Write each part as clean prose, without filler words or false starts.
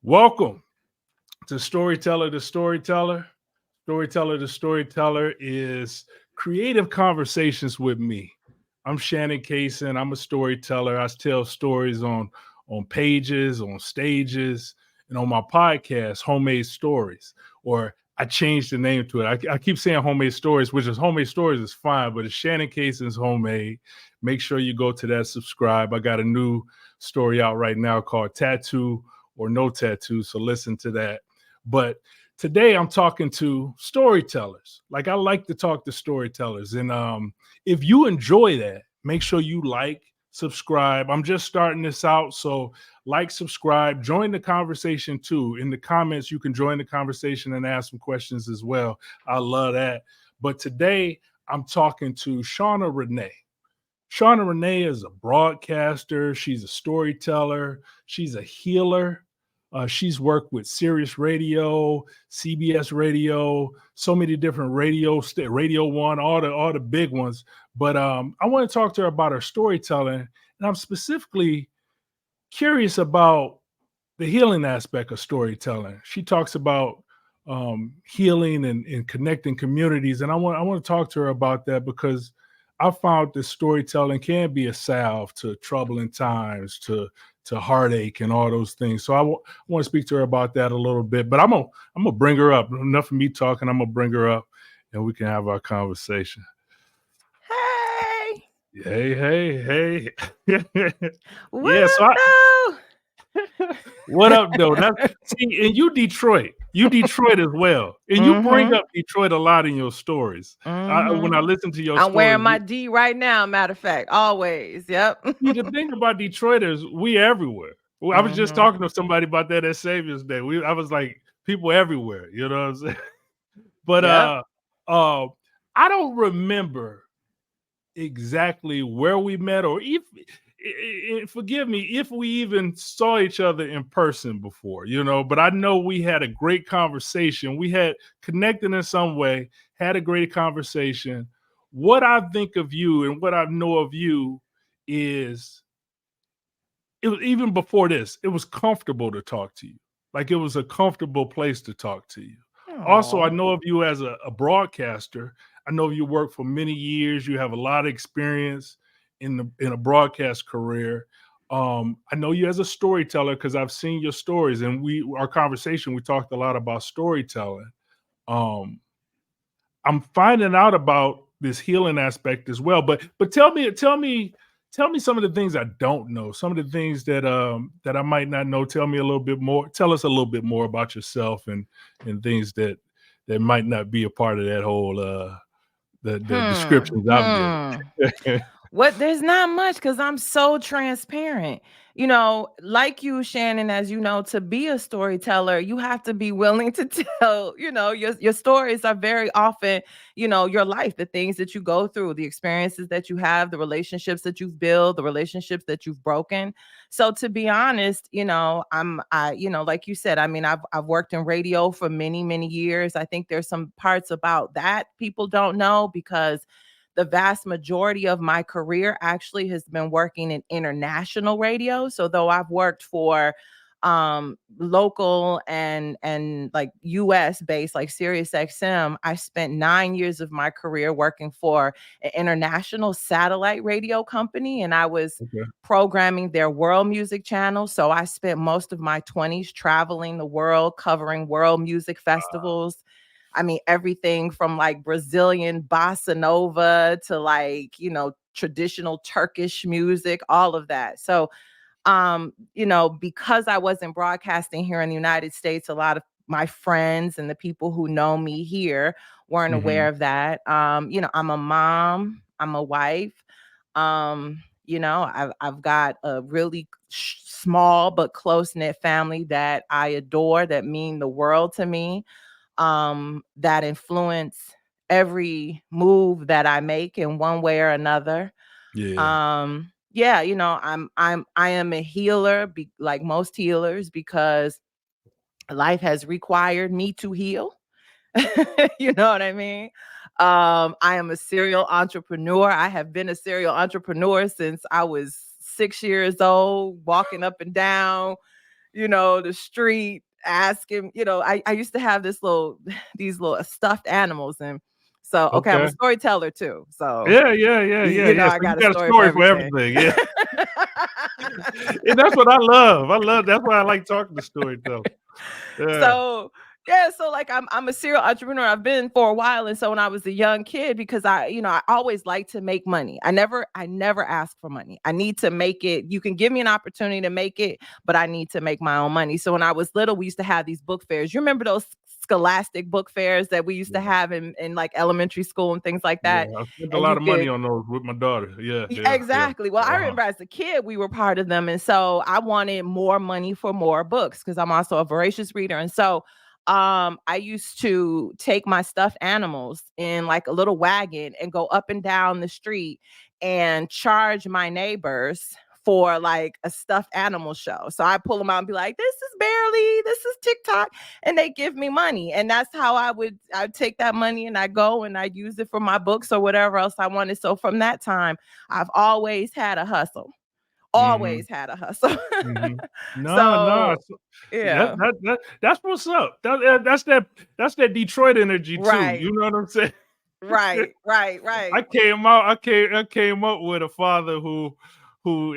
Welcome to Storyteller the Storyteller. Storyteller the Storyteller is creative conversations with me. I'm Shannon Cason. I'm a storyteller. I tell stories on pages, on stages, and on my podcast, Homemade Stories. Or I changed the name to it. I keep saying Homemade Stories, which is Homemade Stories is fine, but it's Shannon Cason's Homemade. Make sure you go to that, subscribe. I got a new story out right now called Tattoo or No Tattoo, so listen to that. But today I'm talking to storytellers. Like I like to talk to storytellers. And if you enjoy that, make sure you like, subscribe. I'm just starting this out. So like, subscribe, join the conversation too. In the comments, you can join the conversation and ask some questions as well. I love that. But today I'm talking to Shawna Renee. Shawna Renee is a broadcaster. She's a storyteller. She's a healer. She's worked with Sirius Radio, CBS Radio, so many different Radio One, all the big ones. But I want to talk to her about her storytelling, and I'm specifically curious about the healing aspect of storytelling. She talks about healing and connecting communities, and I want to talk to her about that because I found that storytelling can be a salve to troubling times, to heartache and all those things. So I want to speak to her about that a little bit, but I'm gonna bring her up. Enough of me talking. I'm gonna bring her up, and we can have our conversation. Hey. Hey. What Yeah. up, though? What up, though? See, and you Detroit as well, and you bring up Detroit a lot in your stories. When I listen to your I'm stories, wearing my D right now, matter of fact, always. Yep. See, the thing about Detroiters, we everywhere. I was just talking to somebody about that at Savior's Day. I was like, people everywhere, you know what I'm saying? But Yep. I don't remember exactly where we met, or if forgive me if we even saw each other in person before, but I know we had a great conversation. We had connected in some way, had a great conversation. What I think of you and what I know of you is, it was, even before this, it was comfortable to talk to you. Like, it was a comfortable place to talk to you. Also, I know of you as a broadcaster. I know you worked for many years. You have a lot of experience in a broadcast career. I know you as a storyteller because I've seen your stories, and our conversation, we talked a lot about storytelling. I'm finding out about this healing aspect as well. But tell me some of the things I don't know. Some of the things that I might not know. Tell me a little bit more. Tell us a little bit more about yourself and things that might not be a part of that whole the descriptions I've given. What? There's not much because I'm so transparent. Like you, Shannon, as you know, to be a storyteller, you have to be willing to tell, your stories are very often, your life, the things that you go through, the experiences that you have, the relationships that you've built, the relationships that you've broken. So to be honest, like you said, I mean, I've worked in radio for many, many years. I think there's some parts about that people don't know because the vast majority of my career actually has been working in international radio. So though I've worked for local and like US based like SiriusXM, I spent 9 years of my career working for an international satellite radio company, and I was programming their world music channel. So I spent most of my 20s traveling the world, covering world music festivals. I mean, everything from like Brazilian bossa nova to like, traditional Turkish music, all of that. So, because I wasn't broadcasting here in the United States, a lot of my friends and the people who know me here weren't aware of that. I'm a mom, I'm a wife. I've got a really small but close-knit family that I adore, that mean the world to me. That influence every move that I make in one way or another. Yeah. I am a healer, like most healers, because life has required me to heal. You know what I mean? I am a serial entrepreneur. I have been a serial entrepreneur since I was 6 years old, walking up and down, the street asking, I used to have these little stuffed animals. And so, okay, I'm a Okay. storyteller too. So, Yeah, yeah, yeah, yeah, yeah. I So you got a got a story for story for everything. everything. Yeah. And that's what I love. That's why I like talking to storytellers. Yeah. So yeah, so like I'm a serial entrepreneur. I've been for a while. And so when I was a young kid, because I always like to make money. I never ask for money. I need to make it. You can give me an opportunity to make it, but I need to make my own money. So when I was little, we used to have these book fairs. You remember those scholastic book fairs that we used to Yeah. have in like elementary school and things like Yeah. that? I spent a And lot you of money could on those with my daughter. Yeah, yeah, yeah. exactly. Well, I Uh-huh. remember as a kid, we were part of them. And so I wanted more money for more books because I'm also a voracious reader. And so I used to take my stuffed animals in like a little wagon and go up and down the street and charge my neighbors for like a stuffed animal show. So I pull them out and be like, this is TikTok. And they give me money. And that's how I'd take that money and I go and I use it for my books or whatever else I wanted. So from that time, I've always had a hustle. Mm-hmm. Always had a hustle. Mm-hmm. No, no. So That, yeah. that's what's up. That's that Detroit energy too. Right. You know what I'm saying? Right. Right. I Right. came out. I came up with a father who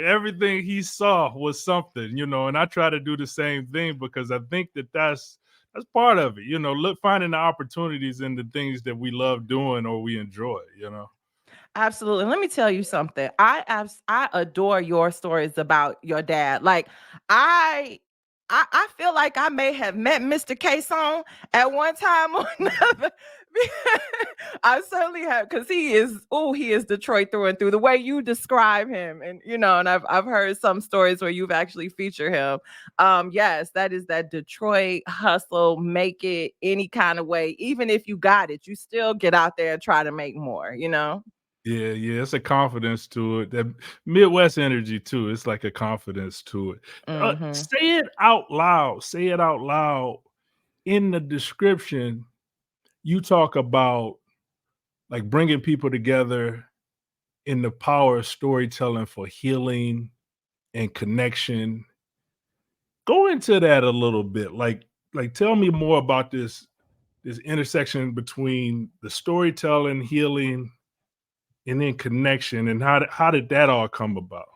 everything he saw was something, and I try to do the same thing because I think that's part of it. Look, finding the opportunities in the things that we love doing or we enjoy. Absolutely. Let me tell you something. I adore your stories about your dad. Like I I feel like I may have met Mr. Cason at one time or another. I certainly have, because he is Detroit through and through. The way you describe him, and I've heard some stories where you've actually featured him. Yes, that is that Detroit hustle, make it any kind of way. Even if you got it, you still get out there and try to make more. Yeah, yeah, it's a confidence to it. That Midwest energy too. It's like a confidence to it. Hmm. Say it out loud. Say it out loud. In the description, you talk about like bringing people together in the power of storytelling for healing and connection. Go into that a little bit. Like tell me more about this intersection between the storytelling, healing, and then connection, and how did that all come about?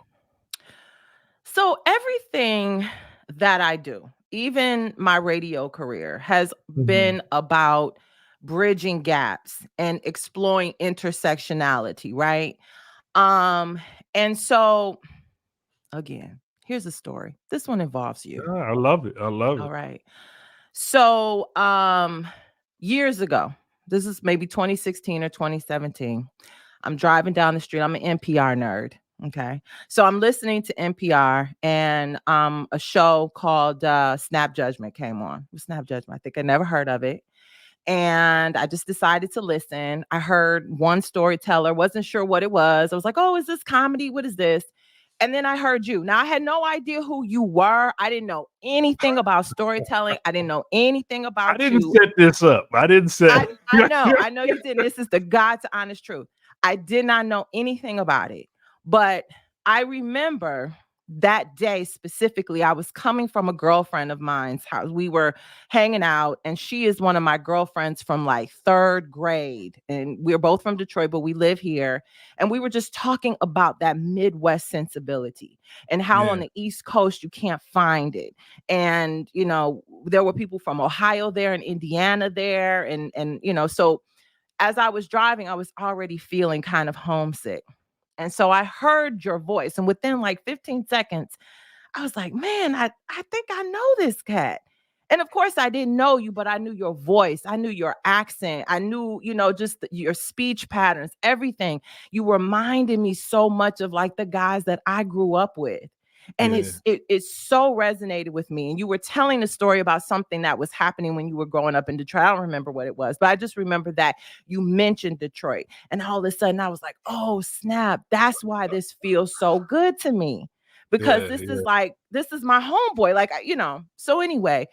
So everything that I do, even my radio career, has Mhm. been about bridging gaps and exploring intersectionality, right? Um, and so again, here's a story. This one involves you. Yeah, I love it. I love All it. right. So years ago, this is maybe 2016 or 2017. I'm driving down the street. I'm an NPR nerd. Okay. So I'm listening to NPR, and a show called Snap Judgment came on. Snap Judgment. I think I never heard of it. And I just decided to listen. I heard one storyteller, wasn't sure what it was. I was like, oh, is this comedy? What is this? And then I heard you. Now I had no idea who you were. I didn't know anything about storytelling. I didn't know anything I about didn't you. set this up. I didn't set I know you didn't. This is the God's honest truth. I did not know anything about it. But I remember that day specifically, I was coming from a girlfriend of mine's house. We were hanging out, and she is one of my girlfriends from like third grade. And we're both from Detroit, but we live here. And we were just talking about that Midwest sensibility and how on Yeah, the East Coast you can't find it. And there were people from Ohio there and Indiana there, and so as I was driving, I was already feeling kind of homesick. And so I heard your voice, and within like 15 seconds I was like, man, I think I know this cat. And of course, I didn't know you, but I knew your voice. I knew your accent. I knew, just your speech patterns, everything. You reminded me so much of like the guys that I grew up with. And yeah, it so resonated with me. And you were telling a story about something that was happening when you were growing up in Detroit. I don't remember what it was, but I just remember that you mentioned Detroit. And all of a sudden I was like, oh, snap. That's why this feels so good to me, because yeah, this is my homeboy. So anyway,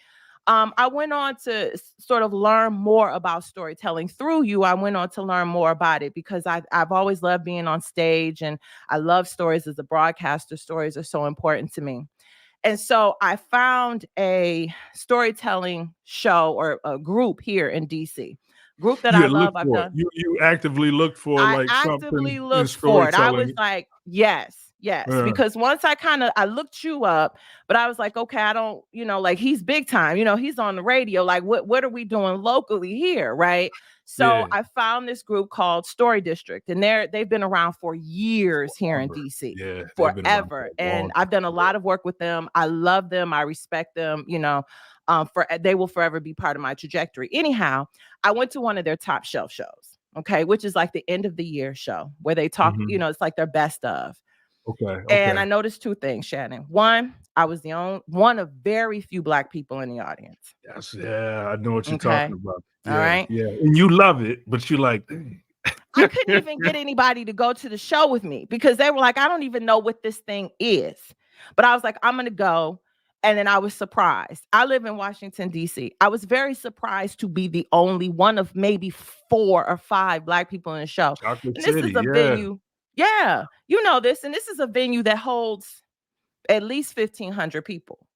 I went on to sort of learn more about storytelling through you. I went on to learn more about it because I've always loved being on stage, and I love stories as a broadcaster. Stories are so important to me. And so I found a storytelling show or a group here in DC. Group that You I had love. looked I've for it. done. You actively looked for I like something actively in looked for it. I was storytelling. like, yes, yes. Yeah, Because once I looked you up, but I was like, okay, I don't, like he's big time, he's on the radio. Like, what are we doing locally here? Right. So yeah. I found this group called Story District, and they've been around for years here in Forever. DC. Yeah, they've been around for Forever. a long And I've done a time. lot of work with them. I love them. I respect them, for they will forever be part of my trajectory. Anyhow, I went to one of their top shelf shows. Okay, which is like the end of the year show where they talk, Mhm. it's like their best of. Okay, And I okay. noticed two things, Shannon. One, I was the only one of very few Black people in the audience. Yes, yeah, I know what you're talking Okay. about. All Yeah, right. yeah, and you love it, but you like, dang. I couldn't even get anybody to go to the show with me because they were like, I don't even know what this thing is. But I was like, I'm going to go. And then I was surprised. I live in Washington, D.C. I was very surprised to be the only one of maybe 4 or 5 Black people in the show. Chocolate And this is City, a yeah. venue. Yeah, you know this. And this is a venue that holds at least 1,500 people.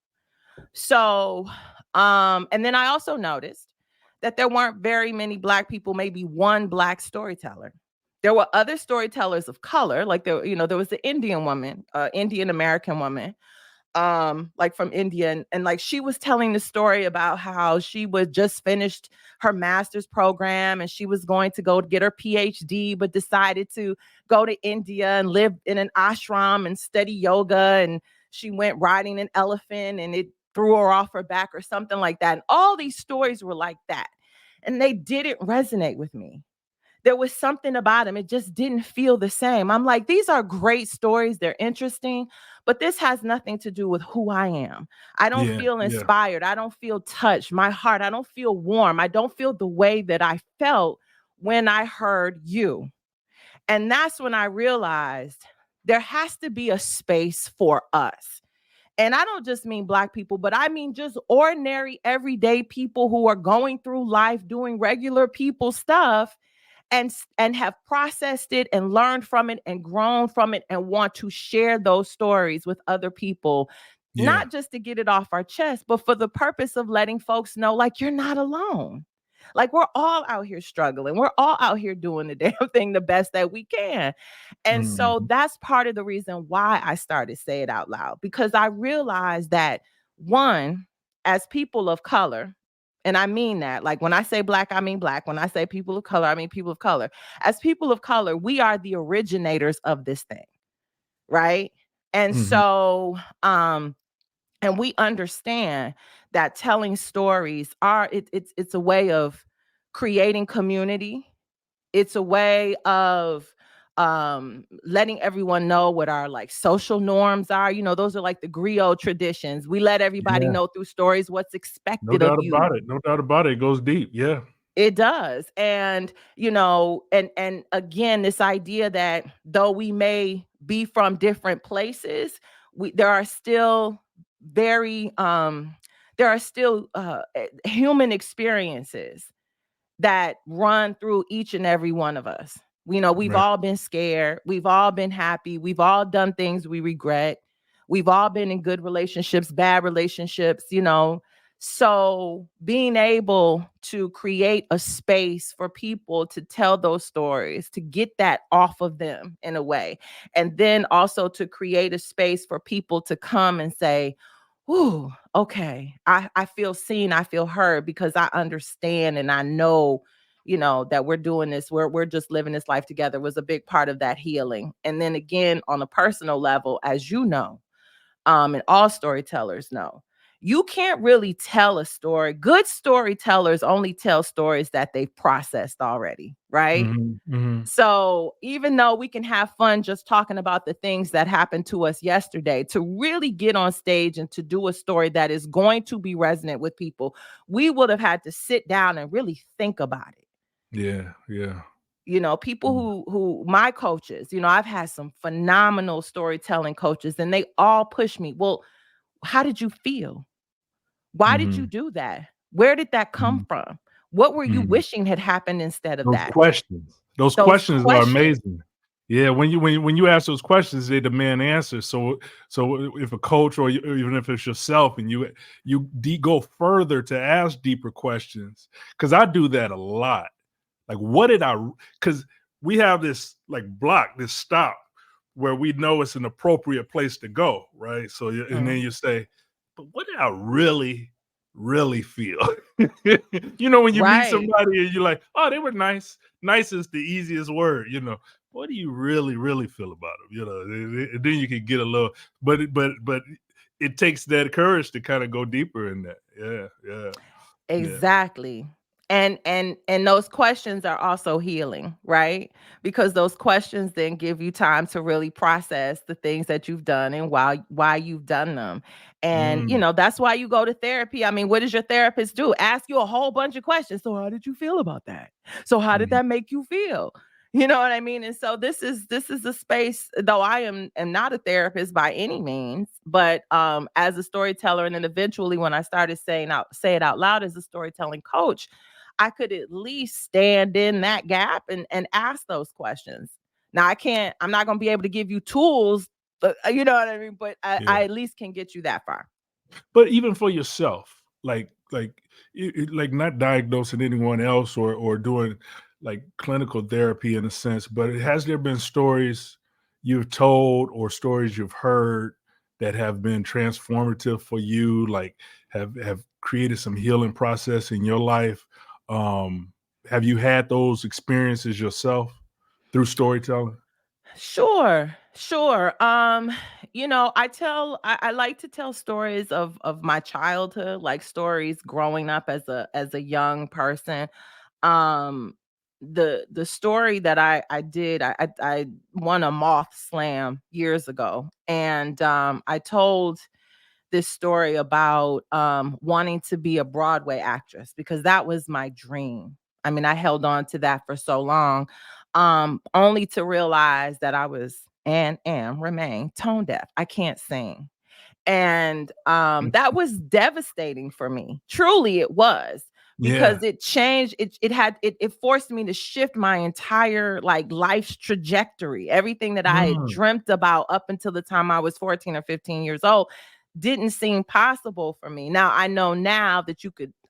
So, and then I also noticed that there weren't very many Black people, maybe one Black storyteller. There were other storytellers of color, like there was the Indian woman, Indian American woman, like from India, and like she was telling the story about how she was just finished her master's program and she was going to go get her PhD, but decided to go to India and live in an ashram and study yoga, and she went riding an elephant and it threw her off her back or something like that. And all these stories were like that, and they didn't resonate with me. There was something about him. It just didn't feel the same. I'm like, these are great stories. They're interesting, but this has nothing to do with who I am. I don't Yeah, feel yeah. inspired. I don't feel touched. My heart, I don't feel warm. I don't feel the way that I felt when I heard you. And that's when I realized there has to be a space for us. And I don't just mean Black people, but I mean just ordinary, everyday people who are going through life doing regular people stuff and have processed it and learned from it and grown from it and want to share those stories with other people, Yeah. not just to get it off our chest, but for the purpose of letting folks know, like, you're not alone. Like, we're all out here struggling. We're all out here doing the damn thing the best that we can. And so Mhm. that's part of the reason why I started Say It Out Loud, because I realized that, one, as people of color, and I mean that, like when I say Black, I mean Black. When I say people of color, I mean people of color. As people of color, we are the originators of this thing, right? And Mhm. so, and we understand that telling stories it's a way of creating community. It's a way of letting everyone know what our like social norms are. Those are like the griot traditions. We let everybody Yeah, know through stories what's no expected of doubt you. about it, no doubt about it, it goes deep, yeah. It does. And, and again, this idea that though we may be from different places, there are still very there are still human experiences that run through each and every one of us. We've Right. all been scared, we've all been happy, we've all done things we regret. We've all been in good relationships, bad relationships. So being able to create a space for people to tell those stories, to get that off of them in a way, and then also to create a space for people to come and say, "Ooh, okay, I feel seen, I feel heard, because I understand and I know, that we're doing this, we're just living this life together," was a big part of that healing. And then again, on a personal level, as you know, and all storytellers know, you can't really tell a story. Good storytellers only tell stories that they've processed already, right? Mhm, mhm. So even though we can have fun just talking about the things that happened to us yesterday, to really get on stage and to do a story that is going to be resonant with people, we would have had to sit down and really think about it. Yeah, yeah. People Mm. who my coaches, I've had some phenomenal storytelling coaches, and they all push me. Well, how did you feel? Why did you Mhm, do that? Where did that come mhm, from? What were you mhm. wishing had happened instead of Those that? questions Those are questions. amazing. Yeah, when you ask those questions, they demand answers. So if a coach or even if it's yourself, and you go further to ask deeper questions, because I do that a lot. Like, what did I? Because we have this like block, this stop, where we know it's an appropriate place to go, right? So and then Mm. you say, but what did I really feel? When you meet Right. somebody and you're like, oh, they were nice. Nice is the easiest word. What do you really feel about them? And then you can get a little, but it takes that courage to kind of go deeper in that. Yeah. Exactly. And those questions are also healing, right? Because those questions then give you time to really process the things that you've done and why you've done them. And Mm, that's why you go to therapy. I mean, what does your therapist do? Ask you a whole bunch of questions. So how did you feel about that? So how did mhm. that make you feel? You know what I mean? And so this is a space, though I am not a therapist by any means, but as a storyteller, and then eventually when I started say it out loud as a storytelling coach, I could at least stand in that gap and ask those questions. Now I'm not gonna be able to give you tools, you know what I mean? But I Yeah. at least can get you that far. But even for yourself, like not diagnosing anyone else or doing like clinical therapy in a sense, but has there been stories you've told or stories you've heard that have been transformative for you, like have created some healing process in your life? Um, have you had those experiences yourself through storytelling? Sure, sure. I like to tell stories of my childhood, like stories growing up as a young person. Um the story that I did, I won a moth slam years ago, and I told this story about wanting to be a Broadway actress because that was my dream. I mean, I held on to that for so long, only to realize that I was and am remain tone deaf. I can't sing. And that was devastating for me. Truly, it was, Yeah. because it changed. It forced me to shift my entire like life's trajectory. Everything that I had Mm, dreamt about up until the time I was 14 or 15 years old didn't seem possible for me. Now I know now that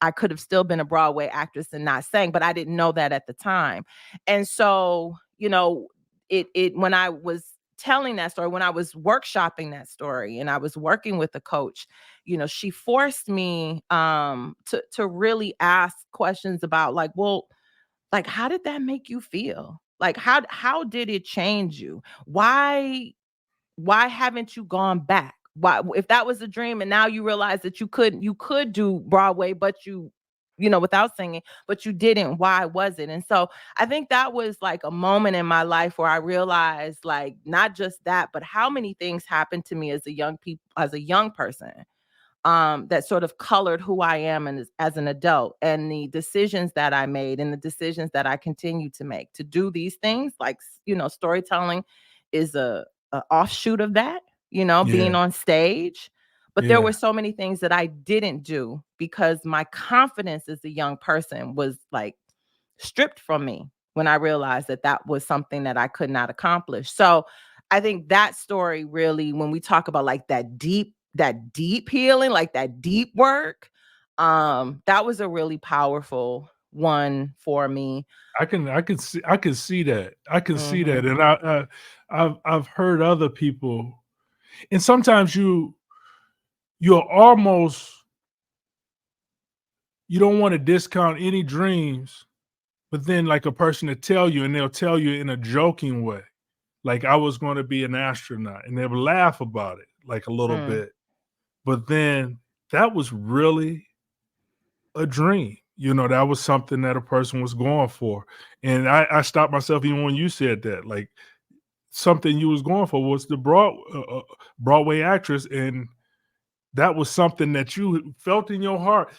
I could have still been a Broadway actress and not sang, but I didn't know that at the time. And so, it when I was telling that story, when I was workshopping that story and I was working with a coach, she forced me to really ask questions about, like, well, like, how did that make you feel? Like, how did it change you? Why haven't you gone back? Why, if that was a dream and now you realize that you could do Broadway, but without singing, but you didn't, why was it? And so I think that was like a moment in my life where I realized, like, not just that, but how many things happened to me as a young person, that sort of colored who I am and as an adult, and the decisions that I made and the decisions that I continue to make to do these things. Like, storytelling is a offshoot of that, yeah. being on stage. But there Yeah. were so many things that I didn't do because my confidence as a young person was like stripped from me when I realized that that was something that I could not accomplish. So I think that story really, when we talk about like that deep healing, like that deep work, that was a really powerful one for me. I can see that. I can see that, Mhm. and I've heard other people, and sometimes you're almost, you don't want to discount any dreams, but then like a person to tell you, and they'll tell you in a joking way, like I was going to be an astronaut, and they'll laugh about it like a little Mm. bit, but then that was really a dream. That was something that a person was going for, and I stopped myself even when you said that, like something you was going for was the Broadway actress, and that was something that you felt in your heart.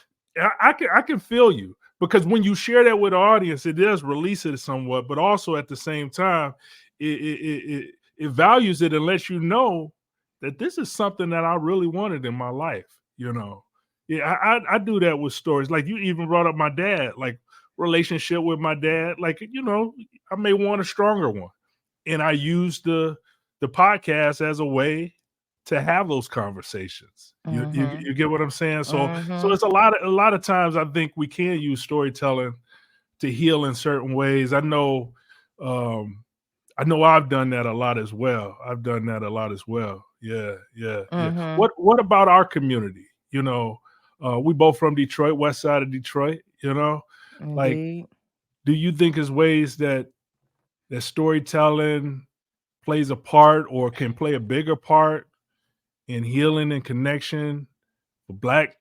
I can feel you, because when you share that with the audience, it does release it somewhat, but also at the same time, it values it and lets you know that this is something that I really wanted in my life. Yeah, I do that with stories. Like you even brought up my dad, like relationship with my dad. Like I may want a stronger one. and I use the podcast as a way to have those conversations. You get what I'm saying? So it's a lot of times I think we can use storytelling to heal in certain ways. I know I've done that a lot as well. Yeah. What about our community? We both from Detroit, west side of Detroit, like, Indeed. do you think there's ways that storytelling plays a part or can play a bigger part in healing and connection for black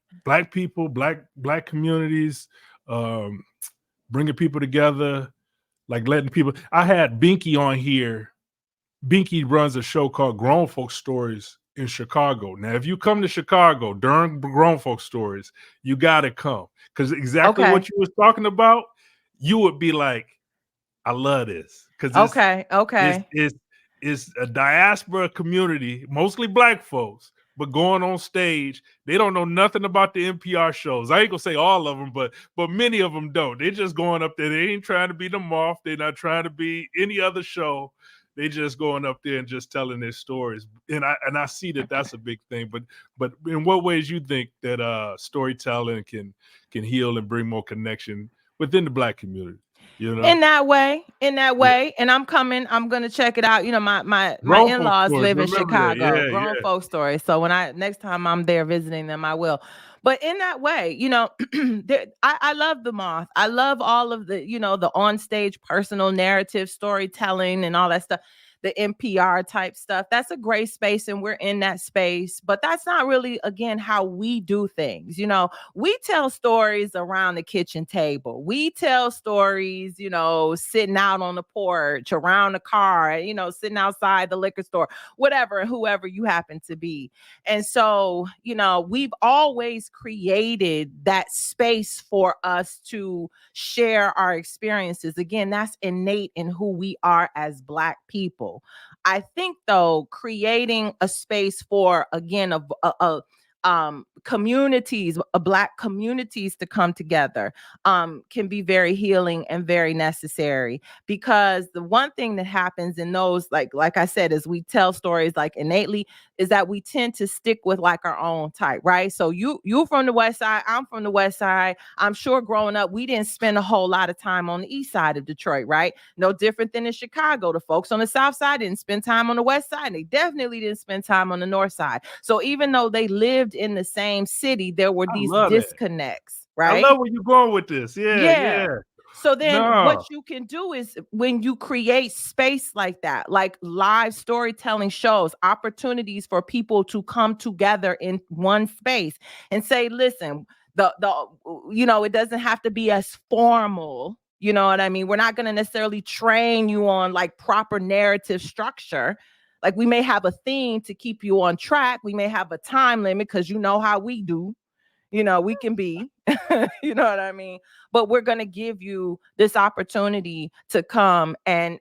people, black communities, bringing people together, like letting people. I had Binky on here. Binky runs a show called Grown Folk Stories in Chicago. Now, if you come to Chicago during Grown Folk Stories, you got to come, because exactly what you was talking about, you would be like, I love this, because it's a diaspora community, mostly black folks, but going on stage, they don't know nothing about the NPR shows. I ain't gonna say all of them, but many of them don't. They're just going up there. They ain't trying to be the Moth. They're not trying to be any other show. They just going up there and just telling their stories. And I see that that's a big thing. But in what ways you think that storytelling can heal and bring more connection within the black community? In that way. And I'm gonna check it out. My in-laws live in Chicago. Grown folk stories. So next time I'm there visiting them, I will. But in that way, I love the Moth. I love all of the, the on-stage personal narrative storytelling and all that stuff. The NPR type stuff. That's a great space, and we're in that space. But that's not really, again, how we do things. We tell stories around the kitchen table. We tell stories, sitting out on the porch, around the car, sitting outside the liquor store, whatever, whoever you happen to be. And so, we've always created that space for us to share our experiences. Again, that's innate in who we are as Black people. I think, though, creating a space for, again, communities, Black communities to come together can be very healing and very necessary, because the one thing that happens in those, like I said, is we tell stories like innately, is that we tend to stick with like our own type, right? So you from the West Side, I'm from the West Side. I'm sure growing up, we didn't spend a whole lot of time on the East Side of Detroit, right? No different than in Chicago. The folks on the South Side didn't spend time on the West Side. And they definitely didn't spend time on the North Side. So even though they lived in the same city, there were these disconnects, right? I love where you're going with this. Yeah. So then what you can do is, when you create space like that, like live storytelling shows, opportunities for people to come together in one space and say, listen, it doesn't have to be as formal. You know what I mean? We're not going to necessarily train you on like proper narrative structure. Like, we may have a theme to keep you on track. We may have a time limit, because you know how we do. We can be, you know what I mean? But we're going to give you this opportunity to come and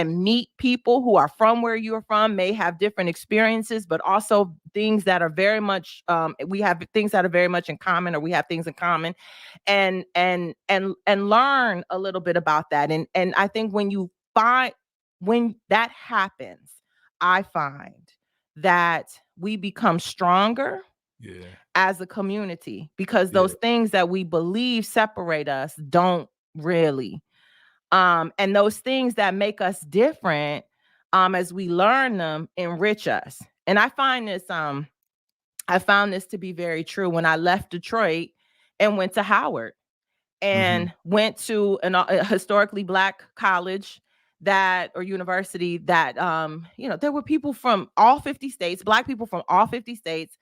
meet people who are from where you're from, may have different experiences, but also things that are very much, we have things that are very much in common, or we have things in common, and learn a little bit about that. And I think when that happens, I find that we become stronger as a community, because those things that we believe separate us don't really. And those things that make us different, as we learn them, enrich us. And I found this to be very true when I left Detroit and went to Howard, and went to a historically Black college or university that, there were people from all 50 states, Black people from all 50 states.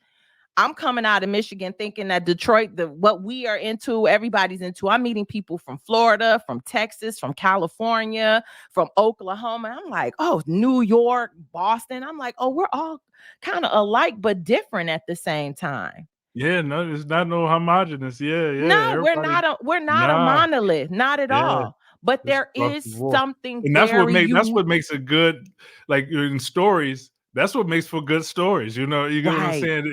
I'm coming out of Michigan thinking that Detroit, what we are into, everybody's into. I'm meeting people from Florida, from Texas, from California, from Oklahoma. I'm like, oh, New York, Boston. I'm like, oh, we're all kind of alike, but different at the same time. Yeah, no, it's not no homogenous. Yeah. No, we're not a monolith, not at all. But there is something, and that's what makes a good, like in stories. That's what makes for good stories. You get what I'm saying?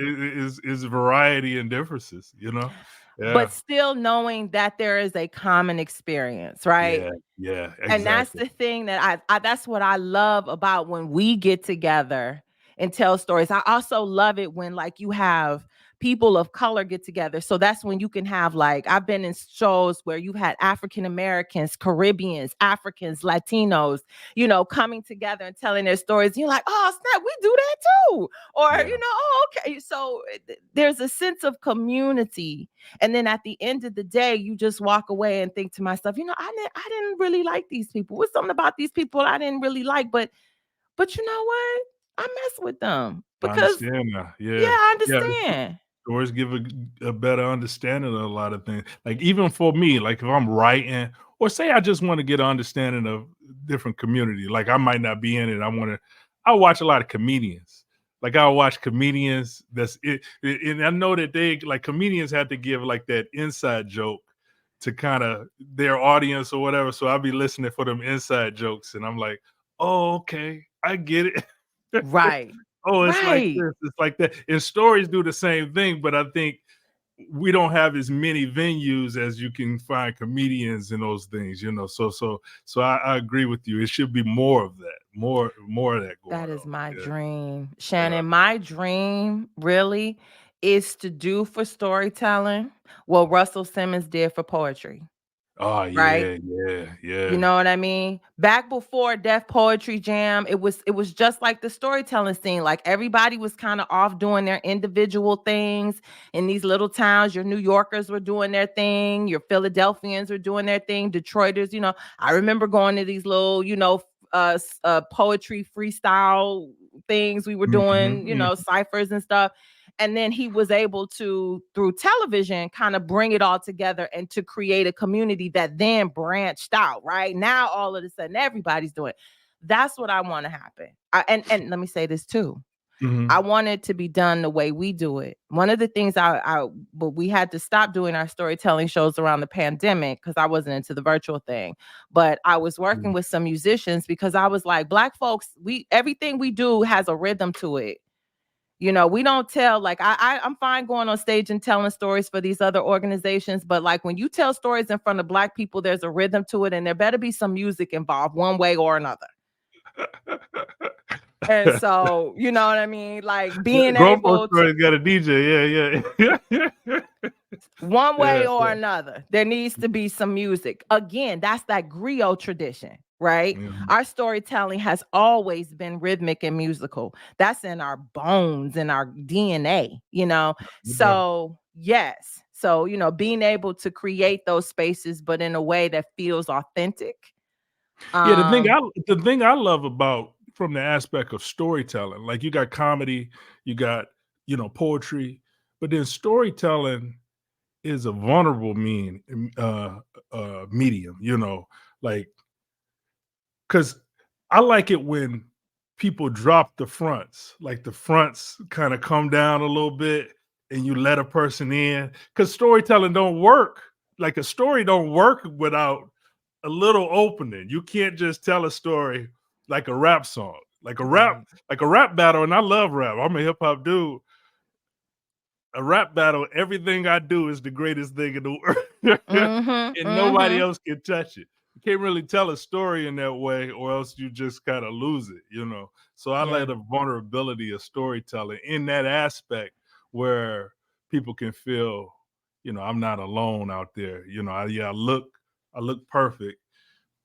Is variety and differences. but Yeah. still knowing that there is a common experience, right? Yeah. Yeah. And that's Exactly. the thing that I that's what I love about when we get together and tell stories. I also love it when like you have people of color get together. So that's when you can have like I've been in shows where you've had African Americans, Caribbeans, Africans, Latinos, coming together and telling their stories. You're like, oh snap, we do that too. Or, Yeah. oh, okay. So there's a sense of community, and then at the end of the day, you just walk away and think to myself, I didn't really like these people. What's something about these people I didn't really like, but you know what? I mess with them I because understand now. yeah, Yeah. I Yeah. understand. Stories give a better understanding of a lot of things. Like even for me, like if I'm writing, or say I just want to get an understanding of different community, like I might not be in it. I watch a lot of comedians. Like I'll watch comedians that's it, and I know that they like comedians have to give like that inside joke to kind of their audience or whatever. So I'll be listening for them inside jokes, and I'm like, oh, okay, I get it. Right. Oh, it's like Right. this, it's like that. And stories do the same thing, but I think we don't have as many venues as you can find comedians in those things, So I agree with you. It should be more of that, more of that going That is on. my Yeah, dream. yeah. Shannon, my dream really is to do for storytelling what Russell Simmons did for poetry, Oh right? yeah, yeah, You yeah. know what I mean? Back before Def Poetry Jam, it was just like the storytelling scene. Like everybody was kind of off doing their individual things in these little towns. Your New Yorkers were doing their thing, your Philadelphians were doing their thing, Detroiters, I remember going to these little, poetry freestyle things we were Mhm, doing, mhm. ciphers and stuff. And then he was able to, through television, kind of bring it all together and to create a community that then branched out. Right now, all of a sudden, everybody's doing it. That's what I want to happen. And let me say this too. I Mhm. want it to be done the way we do it. One of the things but we had to stop doing our storytelling shows around the pandemic because I wasn't into the virtual thing. But I was working Mm. with some musicians because I was like, Black folks, everything we do has a rhythm to it. We don't tell like I'm fine going on stage and telling stories for these other organizations, but like when you tell stories in front of Black people, there's a rhythm to it, and there better be some music involved one way or another. And so, you know what I mean? Like being Grown folks able to stories got a DJ. Yeah, yeah. one way Yeah, or yeah. another, there needs to be some music. Again, that's that griot tradition, right? Mhm. Our storytelling has always been rhythmic and musical. That's in our bones, in our DNA. No doubt. So, yes. So, being able to create those spaces, but in a way that feels authentic. Yeah, Um, the thing I love about from the aspect of storytelling, like you got comedy, you got, poetry, but then storytelling is a vulnerable medium, like because I like it when people drop the fronts, like the fronts kind of come down a little bit and you let a person in. Because storytelling don't work. Like a story don't work without a little opening. You can't just tell a story like a rap song, right. like a rap battle. And I love rap. I'm a hip hop dude. A rap battle, everything I do is the greatest thing in the world, Mm-hmm. and nobody Mm-hmm. else can touch it. You can't really tell a story in that way, or else you just kind of lose it. So I like Yeah. the vulnerability of storytelling in that aspect where people can feel, I'm not alone out there. I look perfect,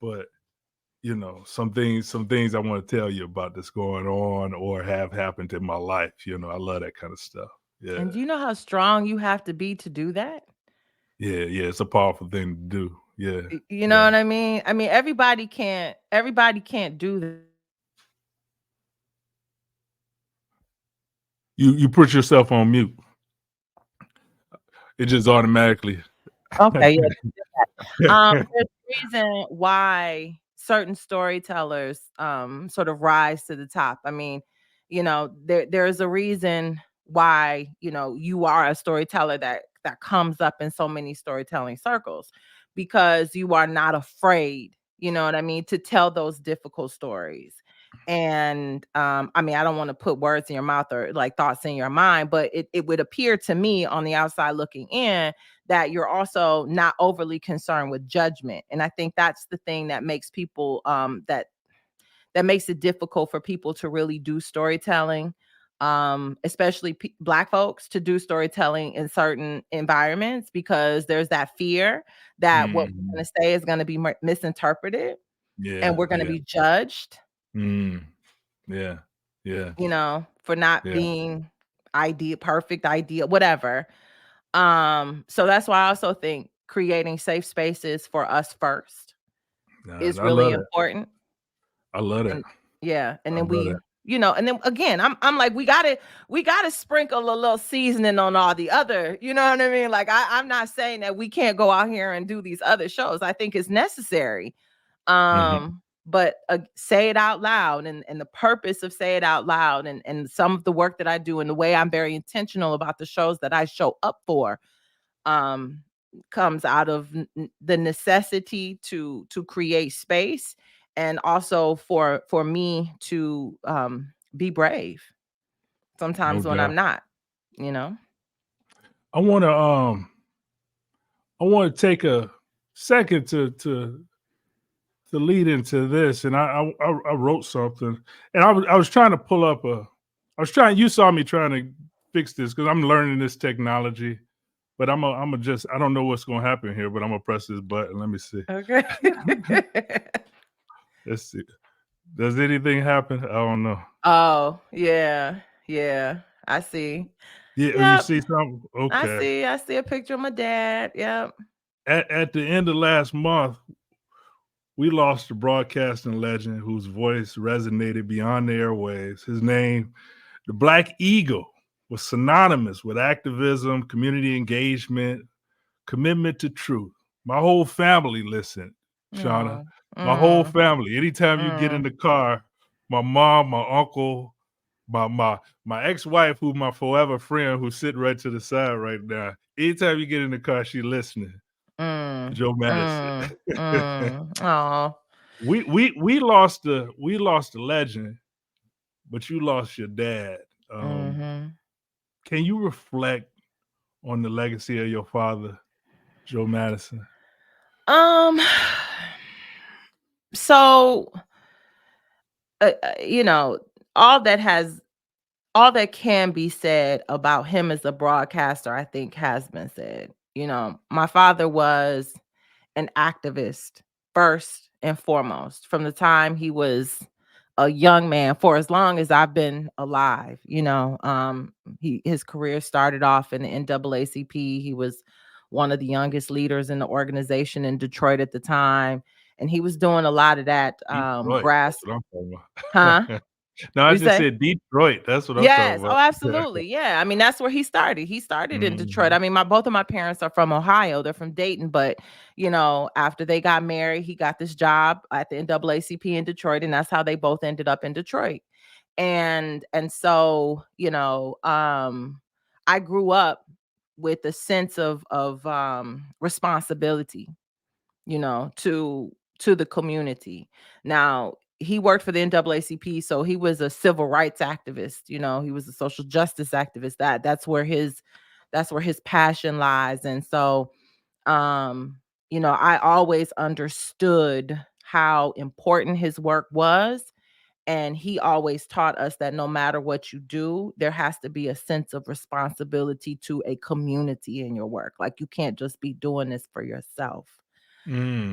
but some things I want to tell you about that's going on or have happened in my life. I love that kind of stuff. Yeah. And do you know how strong you have to be to do that? Yeah, yeah, it's a powerful thing to do. Yeah, You know yeah. what I mean? I mean, everybody can't do that. You put yourself on mute. It just automatically. Okay, yeah. There's a reason why certain storytellers sort of rise to the top. I mean, there's a reason why, you are a storyteller that comes up in so many storytelling circles because you are not afraid, you know what I mean, to tell those difficult stories. And I mean, I don't want to put words in your mouth or like thoughts in your mind, but it would appear to me on the outside looking in that you're also not overly concerned with judgment. And I think that's the thing that makes people that makes it difficult for people to really do storytelling, especially Black folks to do storytelling in certain environments, because there's that fear that what we're Mhm. going to say is going to be misinterpreted and Yeah, we're going to yeah. be judged, Mm. Yeah. Yeah. for not Yeah. being perfect idea, whatever. So that's why I also think creating safe spaces for us first Nah, is I really love that. important. I love that. And yeah, and I then love that. and then again, I'm like, we gotta sprinkle a little seasoning on all the other, you know what I mean? Like I'm not saying that we can't go out here and do these other shows. I think it's necessary. Mhm. But say it out loud, and the purpose of say it out loud, and some of the work that I do and the way I'm very intentional about the shows that I show up for, um comes out of the necessity to create space, and also for me to be brave No sometimes when I'm doubt. not, you know. I wanna take a second to lead into this, and I wrote something, and I was trying to pull up you saw me trying to fix this because I'm learning this technology, but I'm just I don't know what's gonna happen here, but I'm gonna press this button. Let me see. Okay. Let's see. Does anything happen? I don't know. Oh, yeah. Yeah. I see. Yeah, oh, you Yep. see something? Okay. I see a picture of my dad. Yep. At the end of last month, we lost a broadcasting legend whose voice resonated beyond the airwaves. His name, the Black Eagle, was synonymous with activism, community engagement, commitment to truth. My whole family listened, Shawna. Oh. My whole Mm, family. Anytime you get in mm, the car, my mom, my uncle, my ex-wife, who's my forever friend, who's sitting right to the side right now. Anytime you get in the car, she listening. mm, Joe Madison. mm, mm. Oh. We lost a legend, but you lost your dad. Mhm. Can you reflect on the legacy of your father, Joe Madison? Um, so, you know, all that has all that can be said about him as a broadcaster, I think has been said. My father was an activist first and foremost from the time he was a young man, for as long as I've been alive. His career started off in the NAACP. He was one of the youngest leaders in the organization in Detroit at the time, and he was doing a lot of that Detroit. That's grass. what I'm talking Huh? about. No, I We just say? said Detroit. That's what I'm talking Yes. about. Oh, absolutely. Yeah. I mean, that's where he started. He started in Detroit. Mhm. I mean, both of my parents are from Ohio. They're from Dayton, but after they got married, he got this job at the NAACP in Detroit, and that's how they both ended up in Detroit. And so, I grew up with a sense of responsibility, to the community. Now, he worked for the NAACP, so he was a civil rights activist. He was a social justice activist. That's where his passion lies. And so, I always understood how important his work was. And he always taught us that no matter what you do, there has to be a sense of responsibility to a community in your work. Like, you can't just be doing this for yourself.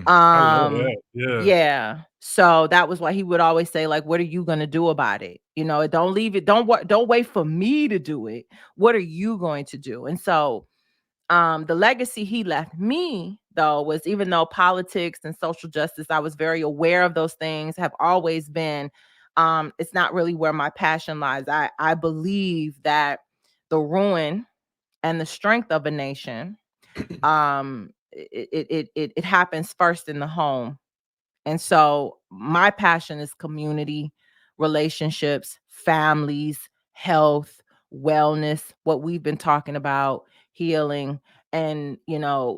I love that. Yeah. Yeah. So that was why he would always say, like, what are you gonna do about it? Don't leave it, don't wait for me to do it. What are you going to do? And so the legacy he left me, though, was, even though politics and social justice, I was very aware of those things, have always been, it's not really where my passion lies. I believe that the ruin and the strength of a nation, it happens first in the home. And so my passion is community, relationships, families, health, wellness, what we've been talking about, healing. and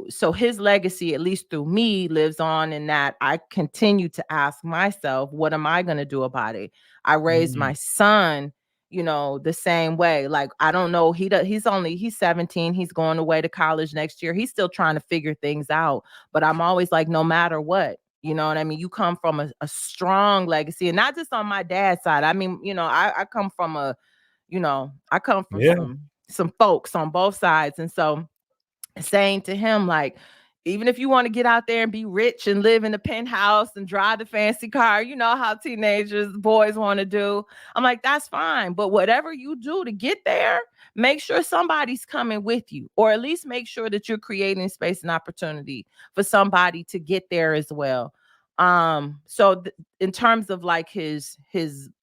so his legacy, at least through me, lives on in that I continue to ask myself, what am I going to do about it? I raised my son, the same way. Like, I don't know, he's 17, he's going away to college next year, he's still trying to figure things out, but I'm always like, no matter what, you know what I mean, you come from a strong legacy, and not just on my dad's side. I mean, I come from Yeah. some folks on both sides. And so saying to him, like, even if you want to get out there and be rich and live in the penthouse and drive the fancy car, you know how teenagers, boys want to do. I'm like, that's fine. But whatever you do to get there, make sure somebody's coming with you, or at least make sure that you're creating space and opportunity for somebody to get there as well. In terms of like his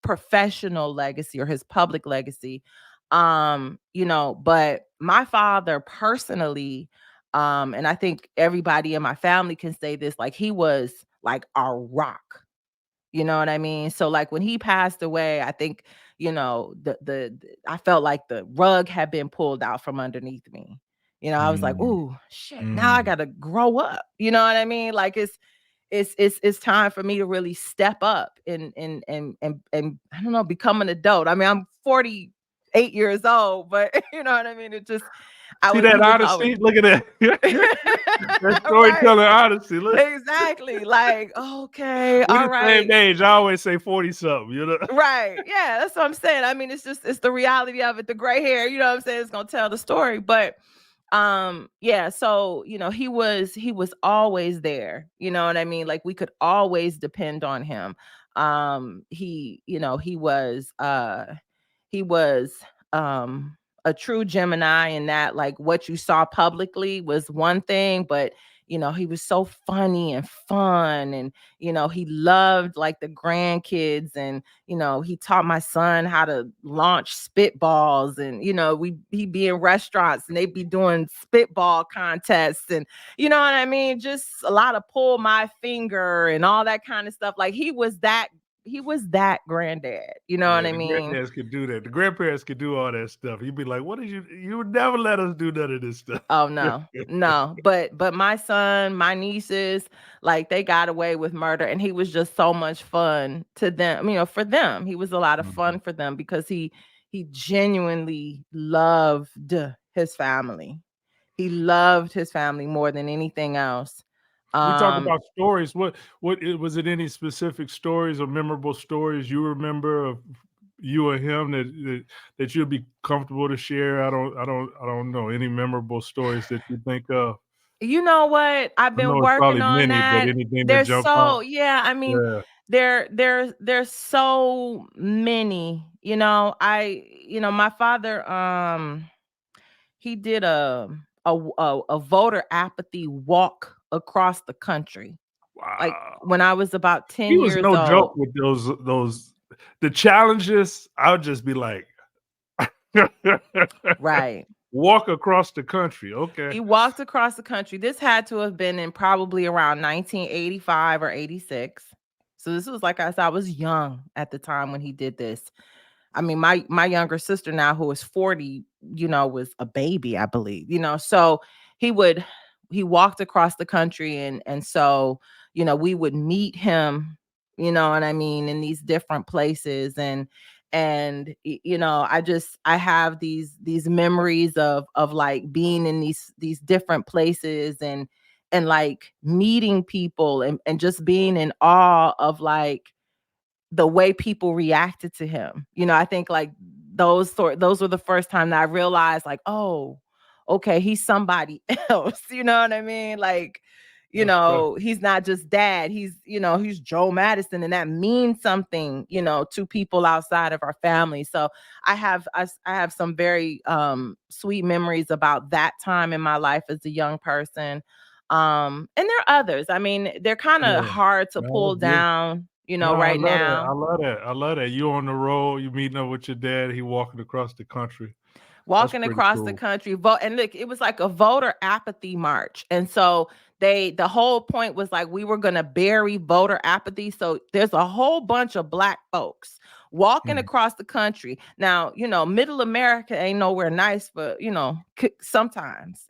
professional legacy or his public legacy, but my father personally, and I think everybody in my family can say this, like, he was like a rock. You know what I mean? So like when he passed away, I think, I felt like the rug had been pulled out from underneath me. I was like, Mm. "Ooh, shit, now I gotta grow up." You know what I mean? Like, it's time for me to really step up and I don't know, become an adult. I mean, I'm 48 years old, but you know what I mean? It just See he that was always honesty? Look at that. That right. storytelling honesty. Look, Exactly. Like, okay, we all the same right. age. I always say 40-something, you know? Right. Yeah, that's what I'm saying. I mean, it's the reality of it. The gray hair, you know what I'm saying, it's gonna tell the story. But yeah, so he was always there. You know what I mean? Like, we could always depend on him. He was a true Gemini, in that, like, what you saw publicly was one thing, but he was so funny and fun, and he loved, like, the grandkids, and he taught my son how to launch spitballs, and he'd be in restaurants and they'd be doing spitball contests, and you know what I mean, just a lot of pull my finger and all that kind of stuff. Like, he was that granddad, you know what Yeah, I the mean? granddadds could do that. The grandparents could do all that stuff. You'd be like, what did you would never let us do none of this stuff. Oh, no, no, but my son, my nieces, like, they got away with murder, and he was just so much fun to them. For them, he was a lot of Mhm. fun for them, because he genuinely loved his family. He loved his family more than anything else. We talk Um, about stories. Was it any specific stories or memorable stories you remember of you or him that you'd be comfortable to share? I don't know any memorable stories that you think of. you know what? I've I been know it's working probably on many, but that. anything that There's jump out? so yeah, I mean, Yeah. there's so many. My father, he did a voter apathy walk across the country, like, Wow. when I was about 10 He was years no joke old. with those the challenges. I would just be like, Right. walk across the country. Okay. He walked across the country. This had to have been in probably around 1985 or 86. So this was, like I said, I was young at the time when he did this. I mean, my younger sister now, who is 40, was a baby, I believe. So he would he walked across the country, and so, we would meet him, you know what I mean, in these different places, I have these memories of like being in these different places, and like meeting people, and just being in awe of, like, the way people reacted to him. I think, like, those were the first time that I realized, like, oh, okay, he's somebody else. You know what I mean? Like, That's special. he's not just dad. He's Joe Madison, and that means something, to people outside of our family. So I have some very sweet memories about that time in my life as a young person. And there are others. I mean, they're kind of Yeah. hard to No, pull that's beautiful. down, No, I right love that. I now. love that. I love that. You on the road, you meeting up with your dad, he walking across the country. That's Walking pretty across the cool. country, vote, and look, it was like a voter apathy march. And so the whole point was, like, we were going to bury voter apathy. So there's a whole bunch of black folks walking Mhm. across the country. Now, middle America ain't nowhere nice, but sometimes.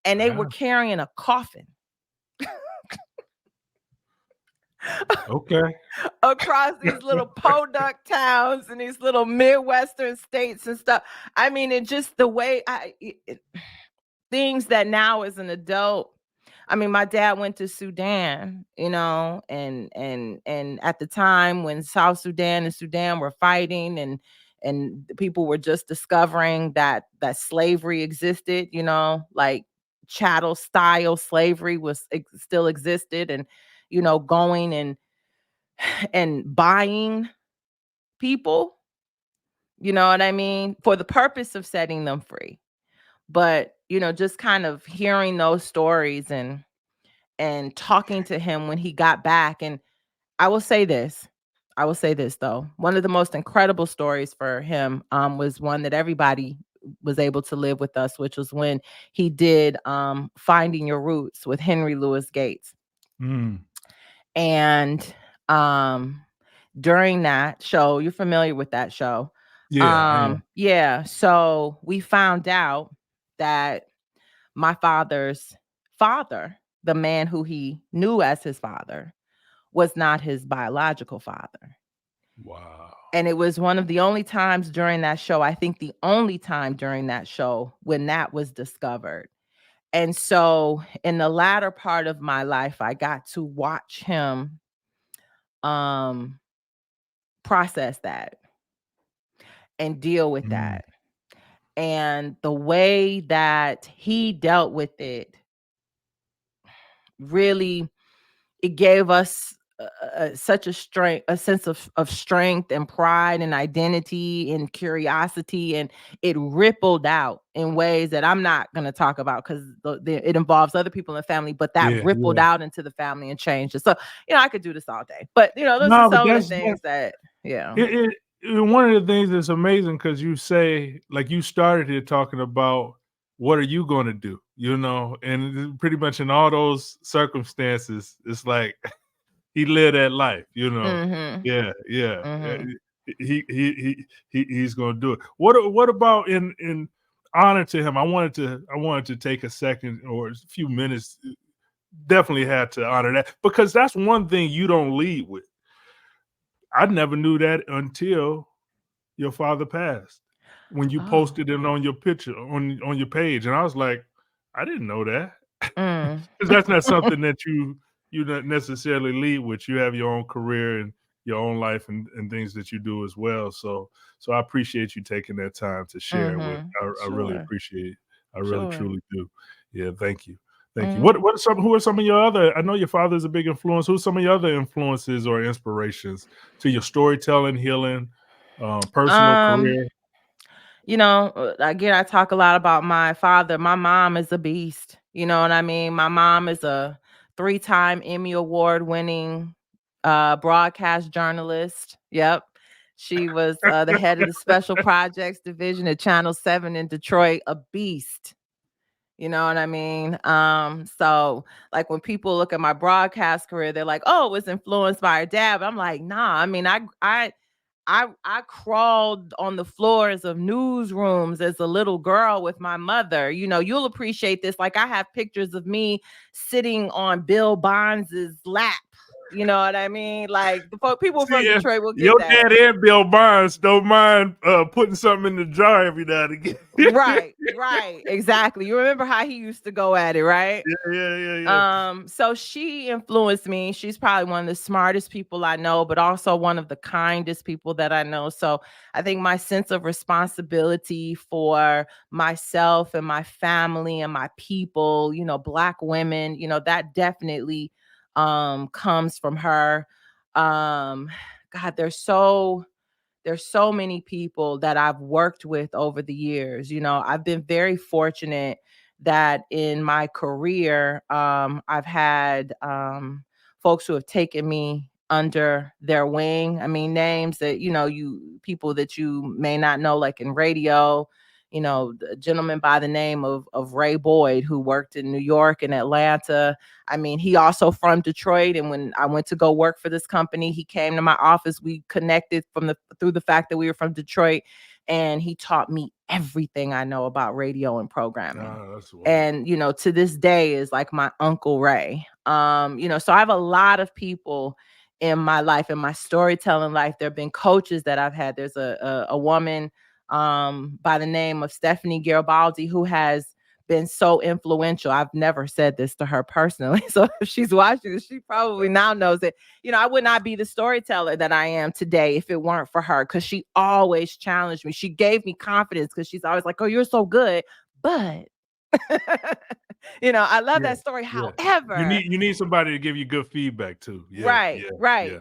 and they were carrying a coffin Okay. across these little podunk towns and these little Midwestern states and stuff. I mean, it just the way things that now as an adult. I mean, my dad went to Sudan, and at the time when South Sudan and Sudan were fighting, and people were just discovering that slavery existed, like chattel style slavery still existed, and going and buying people, you know what I mean, for the purpose of setting them free. But just kind of hearing those stories and talking to him when he got back. And I will say this. Though. One of the most incredible stories for him was one that everybody was able to live with us, which was when he did Finding Your Roots with Henry Louis Gates. And during that show, you're familiar with that show. Yeah. Yeah. So we found out that my father's father, the man who he knew as his father, was not his biological father. Wow. And it was one of the only times during that show, I think the only time during that show when that was discovered. And so in the latter part of my life, I got to watch him process that and deal with that. And the way that he dealt with it, really, it gave us such a sense of strength and pride and identity and curiosity, and it rippled out in ways that I'm not going to talk about because it involves other people in the family, but that rippled out into the family and changed it. So, I could do this all day, but those are some of the things that, one of the things that's amazing, because you say, like, you started here talking about what are you going to do, and pretty much in all those circumstances, it's like he lived that life, Yeah. Mm-hmm. He's going to do it. What about in honor to him? I wanted to take a second or a few minutes. Definitely had to honor that, because that's one thing you don't lead with. I never knew that until your father passed, when you posted it on your picture on your page, and I was like, I didn't know that, because that's not something that you don't necessarily lead with. You have your own career and your own life and things that you do as well. So I appreciate you taking that time to share with. I really appreciate it. I really truly do. Yeah, thank you. Thank you. Who are some of your other? I know your father is a big influence. Who's some of your other influences or inspirations to your storytelling, healing, personal career? Again, I talk a lot about my father. My mom is a beast. You know what I mean? My mom is a 3-time Emmy Award winning broadcast journalist. Yep. She was the head of the special projects division at Channel 7 in Detroit, a beast. You know what I mean? So like when people look at my broadcast career, they're like, oh, it was influenced by her dad. But I'm like, nah, I mean, I crawled on the floors of newsrooms as a little girl with my mother. You'll appreciate this. Like, I have pictures of me sitting on Bill Bonds's lap. You know what I mean? Like, the people from Detroit will get your that. Your dad and Bill Bonds don't mind putting something in the jar every now and again. Right. Exactly. You remember how he used to go at it, right? Yeah. So she influenced me. She's probably one of the smartest people I know, but also one of the kindest people that I know. So I think my sense of responsibility for myself and my family and my people, Black women, that definitely comes from her. God, there's so many people that I've worked with over the years. I've been very fortunate that in my career, I've had folks who have taken me under their wing. I mean, names that, people that you may not know, like in radio, the gentleman by the name of Ray Boyd, who worked in New York and Atlanta. I mean, he also from Detroit. And when I went to go work for this company, he came to my office. We connected through the fact that we were from Detroit. and he taught me everything I know about radio and programming. That's wonderful. And, you know, to this day is like my Uncle Ray. You know, so I have a lot of people in my life, in my storytelling life. There have been coaches that I've had. There's a woman by the name of Stephanie Garibaldi who has been so influential. I've never said this to her personally. So if she's watching this, she probably now knows it. You know, I would not be the storyteller that I am today if it weren't for her, because she always challenged me. She gave me confidence because she's always like, oh, you're so good. But you know, I love that story. However, you need somebody to give you good feedback too. Right.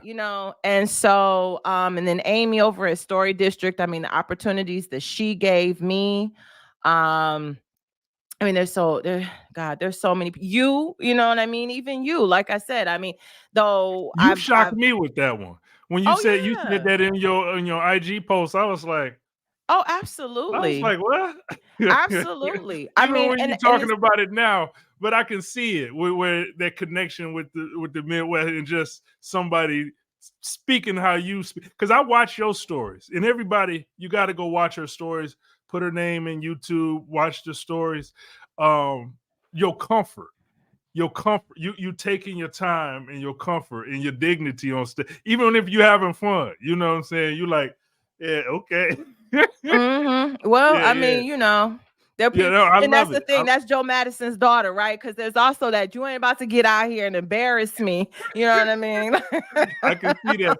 You know, and so and then Amy over at Story District, I mean, the opportunities that she gave me, I mean, there's so many. You know what I mean? Even you, like I said, I mean, though you shocked me with that one. When you said that in your IG post, I was like, oh, absolutely. I was like, what? Absolutely. I mean, when you're talking about it now, but I can see it where that connection with the Midwest and just somebody speaking how you speak. Because I watch your stories, and everybody, you got to go watch her stories. Put her name in YouTube, watch the stories. Your comfort, you taking your time and your comfort and your dignity on stage, even if you're having fun. You know what I'm saying? You like, yeah, okay. Well, I mean, you know, there are people, and that's the thing. That's Joe Madison's daughter, right? Because there's also that you ain't about to get out here and embarrass me. You know what I mean? I can see that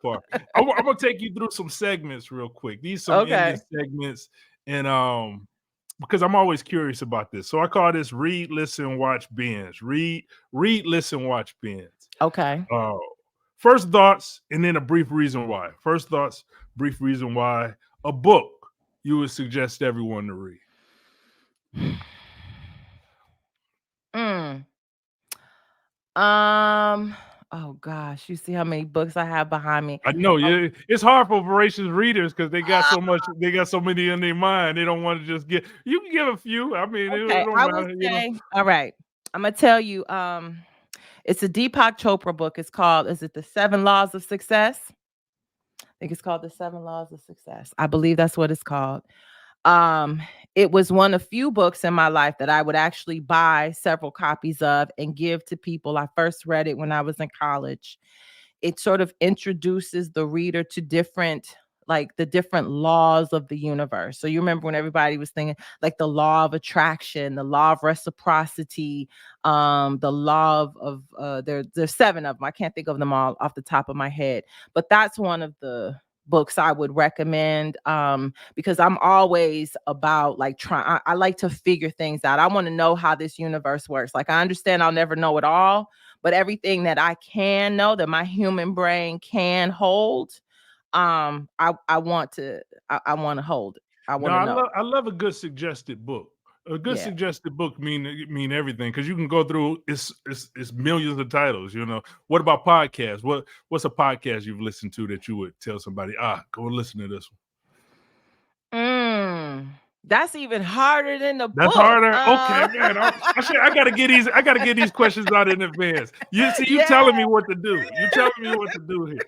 part. I'm gonna take you through some segments real quick. These some ending segments, and because I'm always curious about this. So I call this read, listen, watch, binge. Read, listen, watch, binge. Okay. First thoughts, and then a brief reason why. First thoughts, brief reason why. A book you would suggest everyone to read. Oh gosh, you see how many books I have behind me. I know, yeah. It's hard for voracious readers because they got so much, they got so many in their mind. They don't want to just get. You can give a few. I mean, okay, it don't I matter, would say, all right. I'm gonna tell you. It's a Deepak Chopra book. It's called, is it The 7 Laws of Success? I think it's called The 7 Laws of Success. I believe that's what it's called. It was one of few books in my life that I would actually buy several copies of and give to people. I first read it when I was in college. It sort of introduces the reader to the different laws of the universe. So you remember when everybody was thinking like the law of attraction, the law of reciprocity, the law of there's 7 of them. I can't think of them all off the top of my head, but that's one of the books I would recommend, because I'm always about like I like to figure things out. I want to know how this universe works. Like I understand I'll never know it all, but everything that I can know, that my human brain can hold, I want to hold it. I want to know. I love a good suggested book. A good suggested book mean everything, because you can go through it's millions of titles. You know, what about podcasts? What's a podcast you've listened to that you would tell somebody, go listen to this one? That's even harder than the book. That's harder. Okay, man. I gotta get these. I gotta get these questions out in advance. You see, you telling me what to do. You telling me what to do here.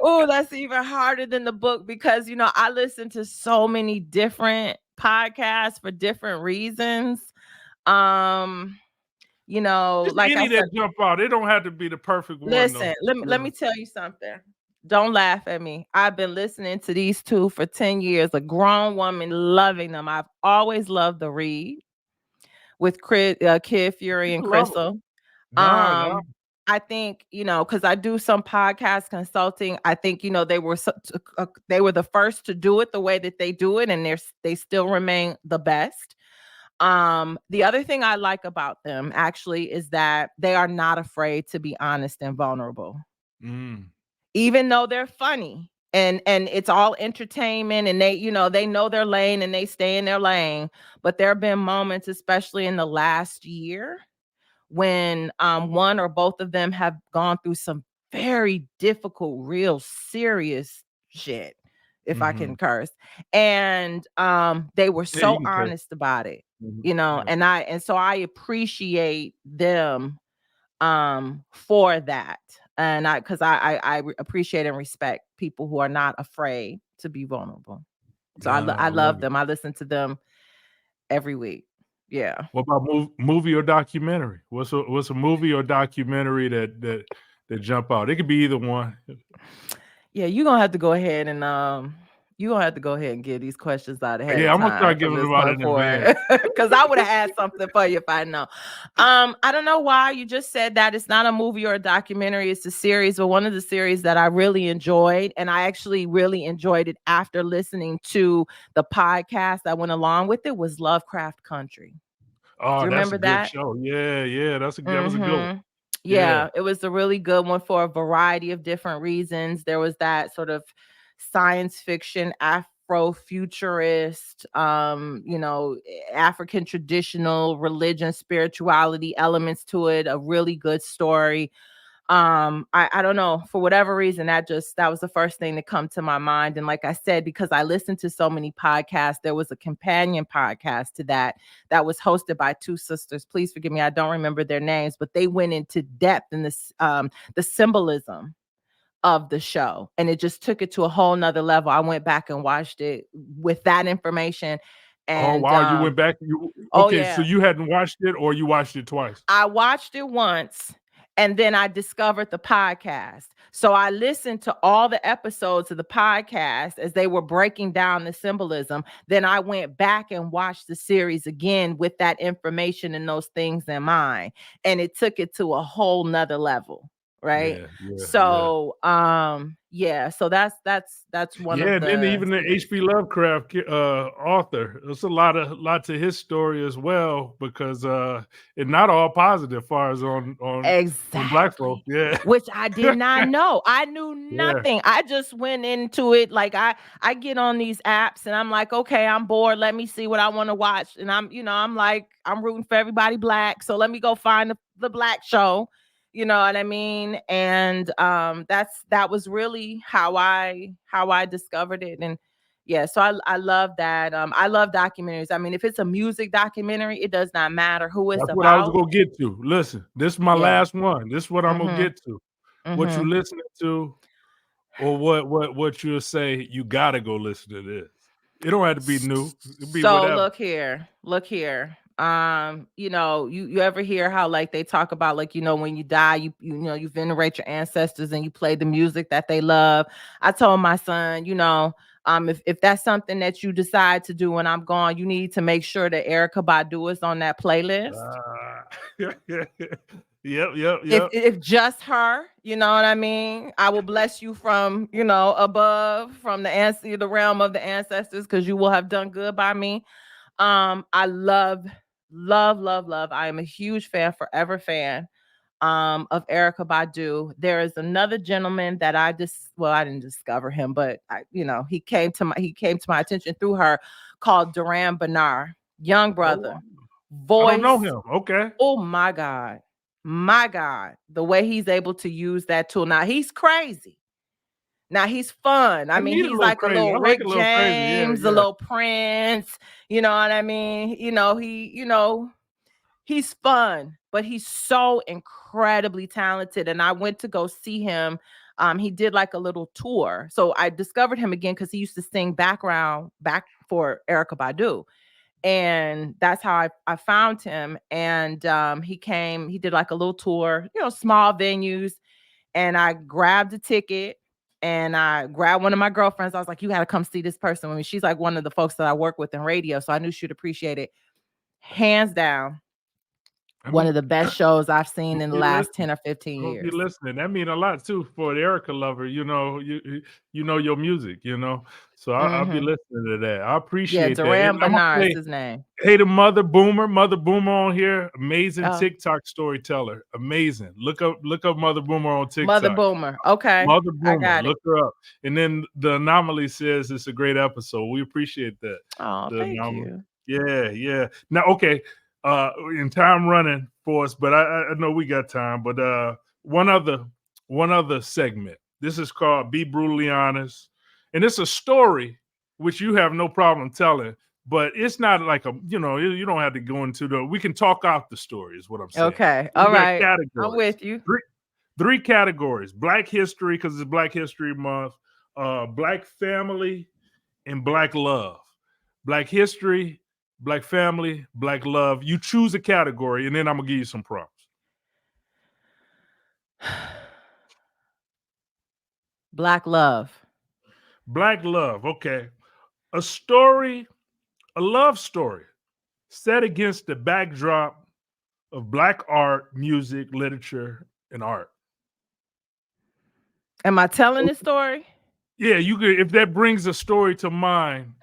Oh, that's even harder than the book, because you know I listen to so many different podcasts for different reasons. You know, just like any I said, that jump out. It don't have to be the perfect one. Listen, let me tell you something. Don't laugh at me. I've been listening to these two for 10 years, a grown woman loving them. I've always loved the read with Kid Fury and Crystal. No. I think, you know, because I do some podcast consulting. I think, you know, they were the first to do it the way that they do it, and they still remain the best. The other thing I like about them actually is that they are not afraid to be honest and vulnerable. Even though they're funny and it's all entertainment, and they, you know, they know their lane and they stay in their lane. But there have been moments, especially in the last year, when one or both of them have gone through some very difficult, real serious shit, if I can curse. And they were so honest about it, you know, and so I appreciate them for that. And because I appreciate and respect people who are not afraid to be vulnerable. So I I love love it. them. I listen to them every week. Yeah. What about movie or documentary? What's a movie or documentary that jump out? It could be either one. Yeah, you're gonna have to go ahead and get these questions out ahead of Yeah, I'm gonna time start from giving this them out point in advance. forward. Because I would have had something for you if I know. I don't know why you just said that. It's not a movie or a documentary, it's a series, but one of the series that I really enjoyed, and I actually really enjoyed it after listening to the podcast that went along with it, was Lovecraft Country. Do Oh, you that's a remember good that? show. Yeah, that was a good one. Mm-hmm. Yeah. Yeah, it was a really good one for a variety of different reasons. There was that sort of science fiction, Afrofuturist, African traditional religion, spirituality elements to it. A really good story. I don't know, for whatever reason, that was the first thing that come to my mind. And like I said, because I listened to so many podcasts, there was a companion podcast to that was hosted by two sisters. Please forgive me, I don't remember their names, but they went into depth in this the symbolism of the show, and it just took it to a whole nother level. I went back and watched it with that information. Oh And wow, you went back. oh Okay, so yeah, you hadn't watched it, or you watched it twice? I watched it once, and then I discovered the podcast. So I listened to all the episodes of the podcast as they were breaking down the symbolism. Then I went back and watched the series again with that information and those things in mind. And it took it to a whole nother level. Right. Yeah. So yeah, so that's one Yeah, of and then the even the series. H.P. Lovecraft author. There's a lot to his story as well, because it's not all positive, far as on Black folks. Exactly. Yeah, Which I did not know. I knew yeah, nothing. I just went into it like I get on these apps and I'm like, okay, I'm bored. Let me see what I want to watch. And I'm like, I'm rooting for everybody Black. So let me go find the Black show. You know what I mean? And that was really how I discovered it. And yeah, so I love that. I love documentaries. I mean, if it's a music documentary, it does not matter who it's that's what I was about. gonna get to. Listen, this is my Yeah. last one. This is what I'm gonna Mm-hmm. get to. What you Mm-hmm. listening to, or what you'll say? You gotta go listen to this. It don't have to be new. It'll be So whatever. look here. You ever hear how like they talk about like, when you die, you venerate your ancestors and you play the music that they love. I told my son, if that's something that you decide to do when I'm gone, you need to make sure that Erykah Badu is on that playlist. If Yep. if just her, you know what I mean? I will bless you from, above, from the realm of the ancestors, because you will have done good by me. I love, love, love, love. I am a huge fan, forever fan of Erykah Badu. There is another gentleman that I didn't discover him, but he came to my attention through her, called Duran Bernard, young Oh, brother, I don't know voice. him. Okay. Oh my God. My God. The way he's able to use that tool. Now he's crazy. Now he's fun. I I mean, need a he's little like a crazy. little I like a Rick little crazy. James, a Yeah. little Prince. You know what I mean? He's fun, but he's so incredibly talented. And I went to go see him. He did like a little tour. So I discovered him again because he used to sing back for Erykah Badu. And that's how I found him. And he did like a little tour, small venues. And I grabbed a ticket and I grabbed one of my girlfriends. I was like, you got to come see this person with me. She's like one of the folks that I work with in radio. So I knew she'd appreciate it. Hands down, I one mean, of the best shows I've seen hope in the you last listen. 10 or 15 Hope you years. listening. That mean a lot too for an Erykah lover. You know your music. So I'll be Mm-hmm. listening to that. I Yeah, appreciate that. And Duran I'm gonna Bernard is say, his name. hey, the Mother Boomer on here, amazing Oh, TikTok storyteller, amazing. Look up Mother Boomer on Mother TikTok. Boomer. Okay. Mother I Boomer, got it. look her up. And then the Anomaly says it's a great episode. We appreciate that. Oh, The thank Anomaly. you. Yeah. Now, okay, in time running for us, but I know we got time. But one other segment. This is called Be Brutally Honest. And it's a story which you have no problem telling, but it's not like you don't have to go into we can talk out the story, is what I'm saying. Okay. We All got right. I'm categories. with you. Three categories: Black history, because it's Black History Month, Black family, and Black love. Black history, Black family, Black love. You choose a category, and then I'm going to give you some prompts. Black love. Black love. Okay. A story, a love story set against the backdrop of Black art, music, literature, and art. Am I telling this story? Yeah, you could, if that brings a story to mind,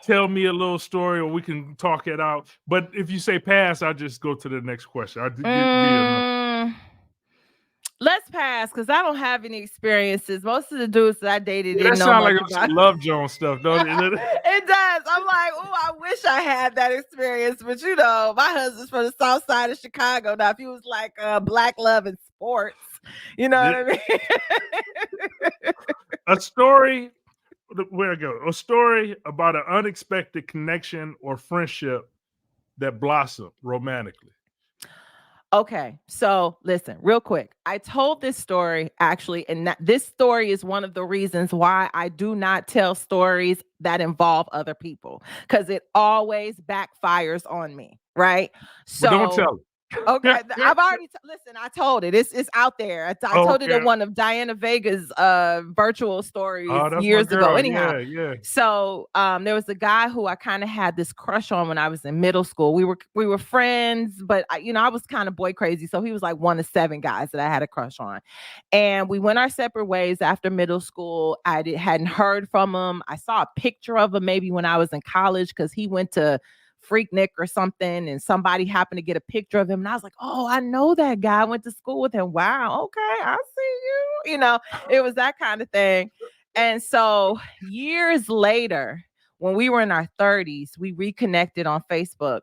tell me a little story or we can talk it out. But if you say pass, I'll just go to the next question. I'll give you another. Let's pass because I don't have any experiences. Most of the dudes that I dated didn't That know sounds much like about some Love Jones stuff, don't it? It does. I'm like, oh, I wish I had that experience. But you know, my husband's from the south side of Chicago. Now, if he was like Black love and sports, you know what I mean? A story, where I go? A story about an unexpected connection or friendship that blossomed romantically. Okay, so listen, real quick. I told this story actually, and this story is one of the reasons why I do not tell stories that involve other people because it always backfires on me, right? So, but don't tell it. Okay, I've already listen. I told it. It's out there. I told it in one of Diana Vega's virtual stories years ago. Anyhow, yeah. So there was a guy who I kind of had this crush on when I was in middle school. We were friends, but I was kind of boy crazy. So he was like one of 7 guys that I had a crush on, and we went our separate ways after middle school. I hadn't heard from him. I saw a picture of him maybe when I was in college because he went to Freaknik or something, and somebody happened to get a picture of him, and I was like, oh, I know that guy. I went to school with him. Wow, okay, I see you. It was that kind of thing. And so years later, when we were in our 30s, we reconnected on Facebook.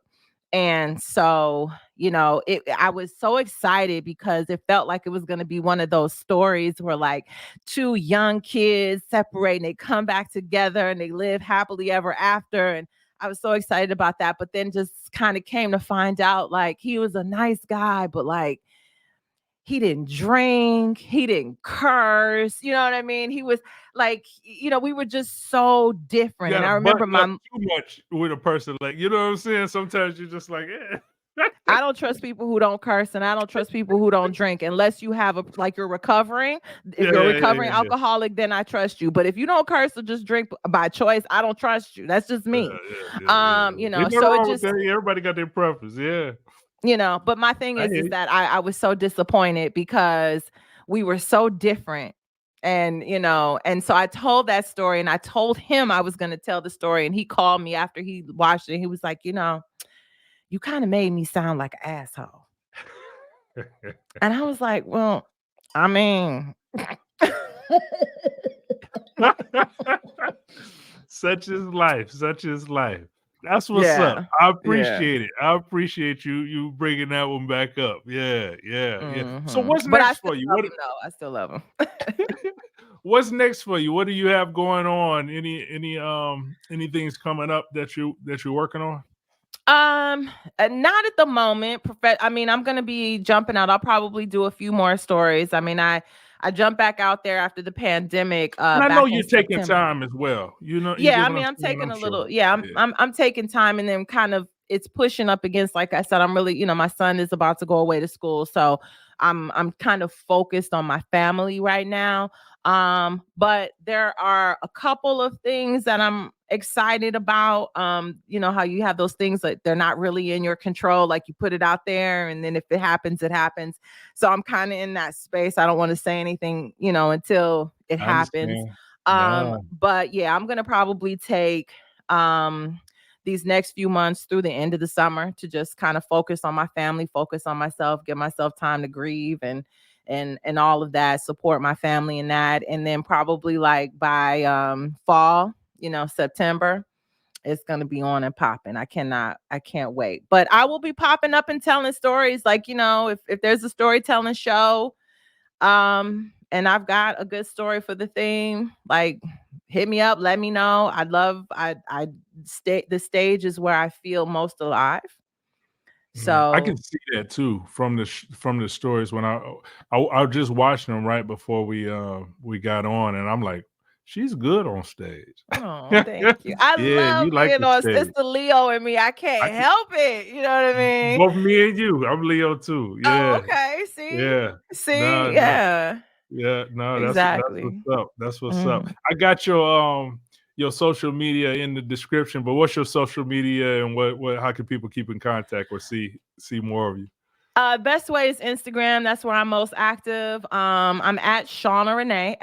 And so, I was so excited because it felt like it was going to be one of those stories where like 2 young kids separate and they come back together and they live happily ever after. And I was so excited about that, but then just kind of came to find out like he was a nice guy, but like he didn't drink, he didn't curse, you know what I mean? He was like, we were just so different. And I remember too much with a person, like, you know what I'm saying? Sometimes you're just like, I don't trust people who don't curse, and I don't trust people who don't drink unless you have you're recovering. If you're a recovering alcoholic, then I trust you. But if you don't curse or just drink by choice, I don't trust you. That's just me. So it just everybody got their preference, but my thing is that I was so disappointed because we were so different. And, and so I told that story and I told him I was going to tell the story. And he called me after he watched it. He was like, you kind of made me sound like an asshole. And I was like, well, I mean, such is life. That's what's up. I appreciate it. I appreciate you bringing that one back up. Yeah. So what's next for you? I still love him. What's next for you? What do you have going on? Any things coming up that you're working on? Not at the moment. I'm gonna be jumping out. I'll probably do a few more stories. I jumped back out there after the pandemic. I know you're taking time as well. I'm taking a little. I'm taking time, and then kind of it's pushing up against. Like I said, I'm really, my son is about to go away to school, so I'm kind of focused on my family right now. But there are a couple of things that I'm excited about. How you have those things that they're not really in your control, like you put it out there and then if it happens, it happens. So I'm kind of in that space. I don't want to say anything, until it happens. But yeah, I'm gonna probably take these next few months through the end of the summer to just kind of focus on my family, focus on myself, give myself time to grieve and all of that, support my family in that. And then probably like by fall, September, it's going to be on and popping. I can't wait. But I will be popping up and telling stories like, if there's a storytelling show, and I've got a good story for the theme, like hit me up, let me know. The stage is where I feel most alive. So I can see that too from the stories when I just watched them right before we got on, and I'm like, she's good on stage. Oh, thank you. I Yeah, love you like being the on. stage. It's the Leo in me. I I can't can, help it. You know what I mean? both me and you. I'm Leo too. Oh, Yeah, okay. See, yeah. see, No, no. yeah, Yeah, no, that's what's exactly. up. That's what's up. Mhm. I got your social media in the description, but what's your social media and what how can people keep in contact or see more of you? Best way is Instagram. That's where I'm most active. I'm at Shawna Renee,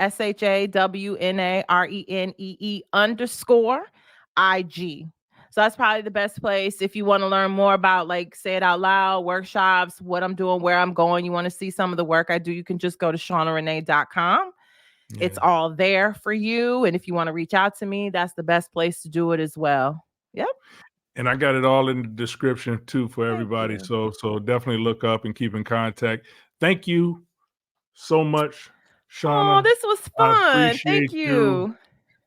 SHAWNARENEE_IG. So that's probably the best place if you want to learn more about, like, say it out loud, workshops, what I'm doing, where I'm going. You want to see some of the work I do, you can just go to shawnarenee.com. It's Yeah. all there for you. And if you want to reach out to me, that's the best place to do it as well. Yep. And I got it all in the description too for Thank everybody. you. So definitely look up and keep in contact. Thank you so much, Oh, Shawna. this was I fun. Thank appreciate you. you.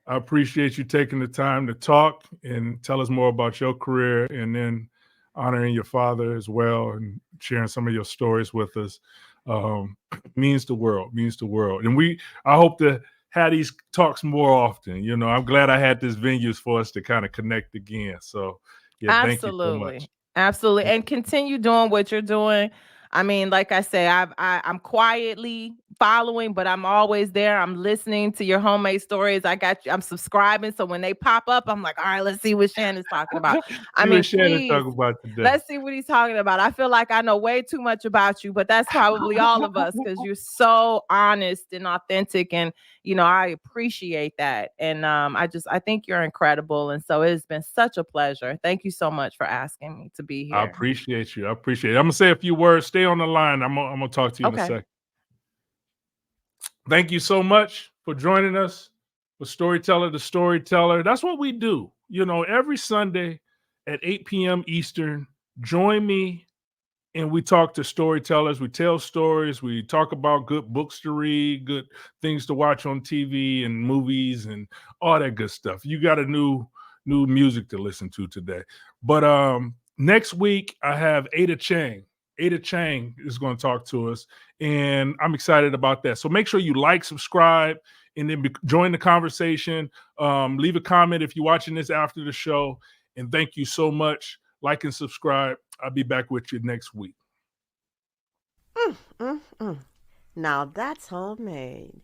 I appreciate you taking the time to talk and tell us more about your career and then honoring your father as well and sharing some of your stories with us. Um, means the world, means the world. And I hope to have these talks more often. You know, I'm glad I had this venues for us to kind of connect again. So yeah, thank you so Absolutely. much. Absolutely. Thank And continue doing what you're doing. I mean, like I say, I'm quietly following, but I'm always there. I'm listening to your homemade stories. I got you. I'm subscribing. So when they pop up, I'm like, all right, let's see what Shannon's talking about. you. I See mean, what Shannon please, talk about today. let's see what he's talking about. I feel like I know way too much about you, but that's probably all of us because you're so honest and authentic. And, I appreciate that. And I think you're incredible. And so it's been such a pleasure. Thank you so much for asking me to be I here. appreciate you. I appreciate it. I'm gonna say a few words. Stay on the line. I'm gonna talk to you in a Okay. second. Thank you so much for joining us for Storyteller the Storyteller. That's what we do. Every Sunday at 8 p.m. Eastern, join me and we talk to storytellers. We tell stories. We talk about good books to read, good things to watch on TV and movies and all that good stuff. You got a new music to listen to today. But next week I have Ada Chang. Ada Chang is going to talk to us, and I'm excited about that. So make sure you like, subscribe, and then join the conversation. Leave a comment if you're watching this after the show. And thank you so much. Like and subscribe. I'll be back with you next week. Now that's homemade.